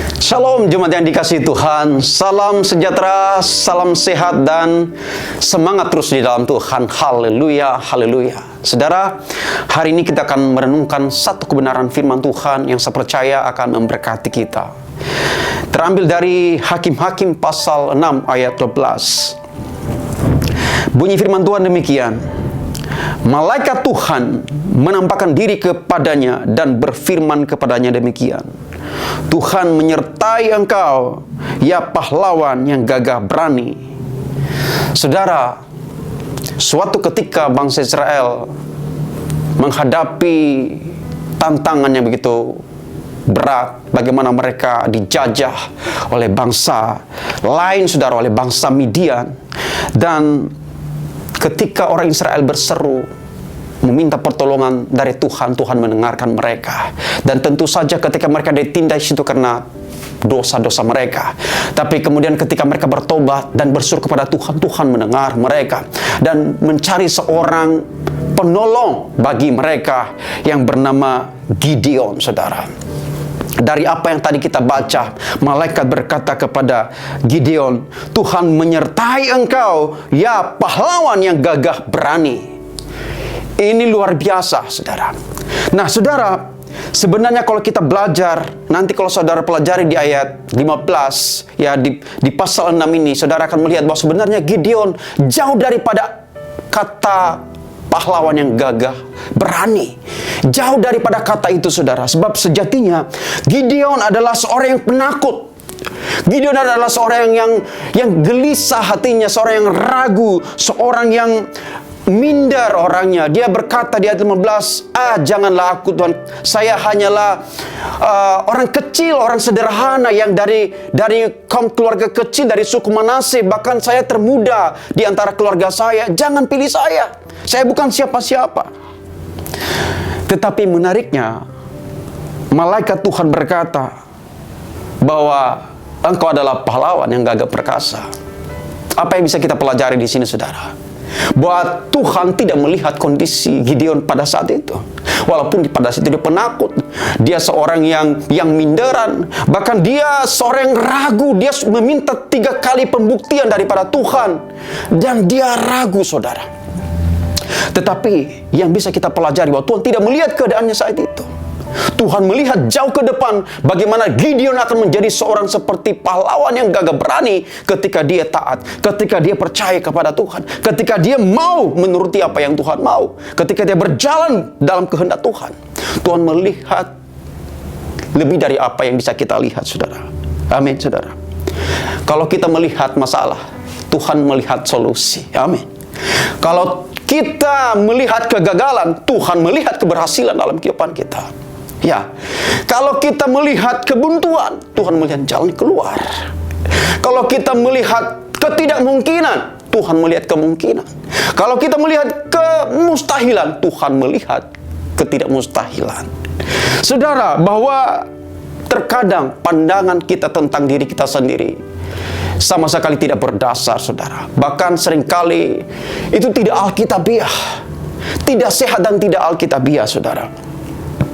Shalom jemaat yang dikasihi Tuhan, salam sejahtera, salam sehat dan semangat terus di dalam Tuhan. Haleluya, haleluya. Saudara, hari ini kita akan merenungkan satu kebenaran firman Tuhan yang saya percaya akan memberkati kita. Terambil dari Hakim-Hakim pasal 6 ayat 12. Bunyi firman Tuhan demikian. Malaikat Tuhan menampakkan diri kepadanya dan berfirman kepadanya demikian. Tuhan menyertai engkau, ya pahlawan yang gagah berani. Saudara, suatu ketika bangsa Israel menghadapi tantangan yang begitu berat, bagaimana mereka dijajah oleh bangsa lain, saudara, oleh bangsa Midian. Dan ketika orang Israel berseru meminta pertolongan dari Tuhan, Tuhan mendengarkan mereka. Dan tentu saja ketika mereka ditindas itu karena dosa-dosa mereka. Tapi kemudian ketika mereka bertobat dan berseru kepada Tuhan, Tuhan mendengar mereka dan mencari seorang penolong bagi mereka yang bernama Gideon, saudara. Dari apa yang tadi kita baca, malaikat berkata kepada Gideon, Tuhan menyertai engkau, ya pahlawan yang gagah berani. Ini luar biasa, saudara. Nah, saudara, sebenarnya kalau kita belajar, nanti kalau saudara pelajari di ayat 15, ya di pasal 6 ini, saudara akan melihat bahwa sebenarnya Gideon jauh daripada kata pahlawan yang gagah berani. Jauh daripada kata itu, saudara. Sebab sejatinya Gideon adalah seorang yang penakut. Gideon adalah seorang yang gelisah hatinya, seorang yang ragu, seorang yang minder orangnya. Dia berkata di ayat 15, janganlah aku Tuhan, saya hanyalah orang kecil, orang sederhana yang dari kaum keluarga kecil, dari suku Manase, bahkan saya termuda di antara keluarga saya. Jangan pilih saya bukan siapa-siapa. Tetapi menariknya, malaikat Tuhan berkata bahwa engkau adalah pahlawan yang gagah perkasa. Apa yang bisa kita pelajari di sini, saudara? Bahwa Tuhan tidak melihat kondisi Gideon pada saat itu. Walaupun pada saat itu dia penakut, dia seorang yang minderan, bahkan dia seorang yang ragu. Dia meminta 3 kali pembuktian daripada Tuhan, dan dia ragu, saudara. Tetapi yang bisa kita pelajari bahwa Tuhan tidak melihat keadaannya saat itu. Tuhan melihat jauh ke depan bagaimana Gideon akan menjadi seorang seperti pahlawan yang gagah berani ketika dia taat, ketika dia percaya kepada Tuhan, ketika dia mau menuruti apa yang Tuhan mau, ketika dia berjalan dalam kehendak Tuhan. Tuhan melihat lebih dari apa yang bisa kita lihat, saudara. Amin, saudara. Kalau kita melihat masalah, Tuhan melihat solusi. Amin. Kalau kita melihat kegagalan, Tuhan melihat keberhasilan dalam kehidupan kita. Ya, kalau kita melihat kebuntuan, Tuhan melihat jalan keluar. Kalau kita melihat ketidakmungkinan, Tuhan melihat kemungkinan. Kalau kita melihat kemustahilan, Tuhan melihat ketidakmustahilan. Saudara, bahwa terkadang pandangan kita tentang diri kita sendiri sama sekali tidak berdasar, saudara. Bahkan seringkali itu tidak alkitabiah, tidak sehat dan tidak alkitabiah, saudara.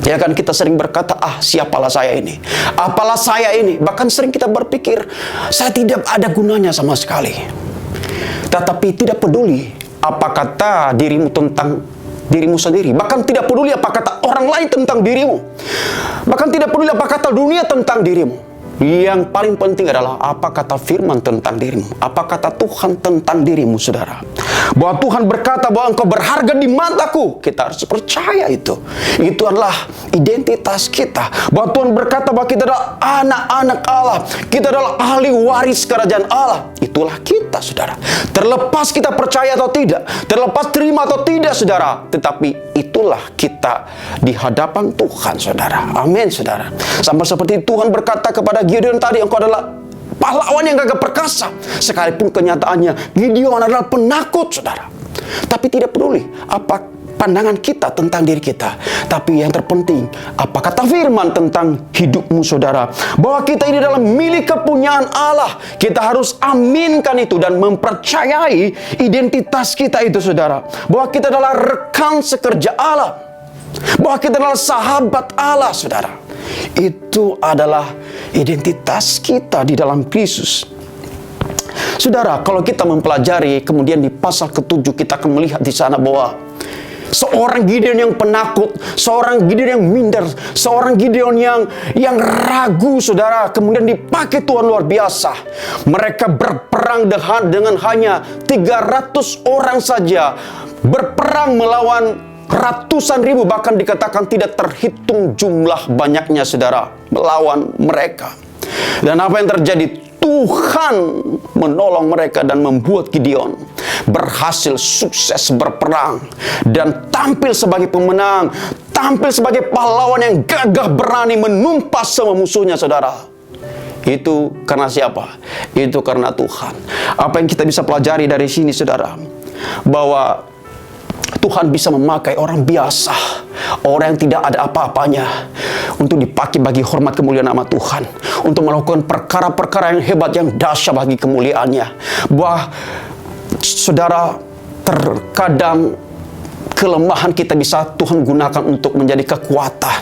Ya kan, kita sering berkata, siapalah saya ini, apalah saya ini. Bahkan sering kita berpikir, saya tidak ada gunanya sama sekali. Tetapi tidak peduli apa kata dirimu tentang dirimu sendiri. Bahkan tidak peduli apa kata orang lain tentang dirimu. Bahkan tidak peduli apa kata dunia tentang dirimu. Yang paling penting adalah apa kata firman tentang dirimu, apa kata Tuhan tentang dirimu, saudara. Bahwa Tuhan berkata bahwa engkau berharga di mataku. Kita harus percaya itu. Itu adalah identitas kita. Bahwa Tuhan berkata bahwa kita adalah anak-anak Allah. Kita adalah ahli waris kerajaan Allah. Itulah kita, saudara. Terlepas kita percaya atau tidak, terlepas terima atau tidak, saudara, tetapi itulah kita di hadapan Tuhan, saudara. Amin, saudara. Sama seperti Tuhan berkata kepada Gideon tadi, engkau adalah pahlawan yang gagah perkasa. Sekalipun kenyataannya Gideon adalah penakut, saudara. Tapi tidak peduli apa pandangan kita tentang diri kita. Tapi yang terpenting, apa kata firman tentang hidupmu, saudara. Bahwa kita ini adalah milik kepunyaan Allah. Kita harus aminkan itu dan mempercayai identitas kita itu, saudara. Bahwa kita adalah rekan sekerja Allah. Bahwa kita adalah sahabat Allah, saudara. Itu adalah identitas kita di dalam Kristus. Saudara, kalau kita mempelajari, kemudian di pasal ke-7 kita akan melihat di sana bahwa seorang Gideon yang penakut, seorang Gideon yang minder, seorang Gideon yang ragu, saudara, kemudian dipakai Tuhan luar biasa. Mereka berperang dengan hanya 300 orang saja, berperang melawan ratusan ribu, bahkan dikatakan tidak terhitung jumlah banyaknya, saudara, melawan mereka. Dan apa yang terjadi? Tuhan menolong mereka dan membuat Gideon berhasil sukses berperang dan tampil sebagai pemenang, tampil sebagai pahlawan yang gagah berani menumpas semua musuhnya, saudara. Itu karena siapa? Itu karena Tuhan. Apa yang kita bisa pelajari dari sini, saudara? Bahwa Tuhan bisa memakai orang biasa, orang yang tidak ada apa-apanya, untuk dipakai bagi hormat kemuliaan nama Tuhan, untuk melakukan perkara-perkara yang hebat, yang dahsyat bagi kemuliaannya. Bahwa saudara, terkadang kelemahan kita bisa Tuhan gunakan untuk menjadi kekuatan.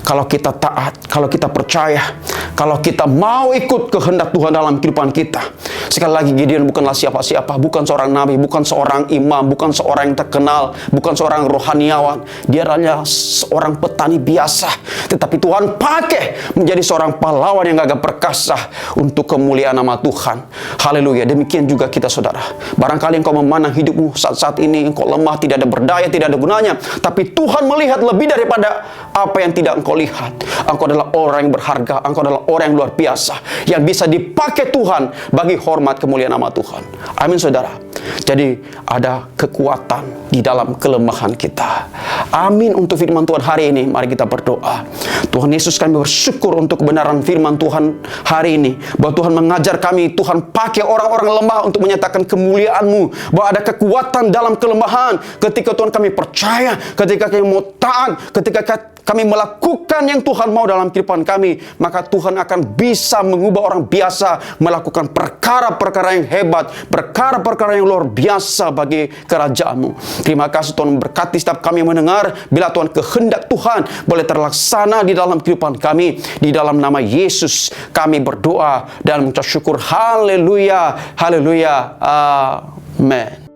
Kalau kita taat, kalau kita percaya, kalau kita mau ikut kehendak Tuhan dalam kehidupan kita. Sekali lagi, Gideon bukanlah siapa-siapa, bukan seorang nabi, bukan seorang imam, bukan seorang yang terkenal, bukan seorang rohaniawan. Dia adalah seorang petani biasa, tetapi Tuhan pakai menjadi seorang pahlawan yang gagah perkasa untuk kemuliaan nama Tuhan. Haleluya. Demikian juga kita, saudara. Barangkali engkau memandang hidupmu saat ini, engkau lemah, tidak ada berdaya, tidak ada gunanya, tapi Tuhan melihat lebih daripada apa yang tidak engkau lihat. Engkau adalah orang yang berharga, engkau adalah orang yang luar biasa, yang bisa dipakai Tuhan bagi hormat kemuliaan nama Tuhan. Amin, saudara. Jadi ada kekuatan di dalam kelemahan kita. Amin untuk firman Tuhan hari ini. Mari kita berdoa. Tuhan Yesus, kami bersyukur untuk kebenaran firman Tuhan hari ini, bahwa Tuhan mengajar kami, Tuhan pakai orang-orang lemah untuk menyatakan kemuliaan-Mu, bahwa ada kekuatan dalam kelemahan. Ketika Tuhan kami percaya, ketika kami mau taat, ketika kami melakukan yang Tuhan mau dalam kehidupan kami, maka Tuhan akan bisa mengubah orang biasa melakukan perkara-perkara yang hebat, perkara-perkara yang luar biasa bagi kerajaan-Mu. Terima kasih Tuhan, berkati setiap kami mendengar. Bila Tuhan kehendak Tuhan boleh terlaksana di dalam kehidupan kami, di dalam nama Yesus kami berdoa dan mengucap syukur. Haleluya, haleluya, amen.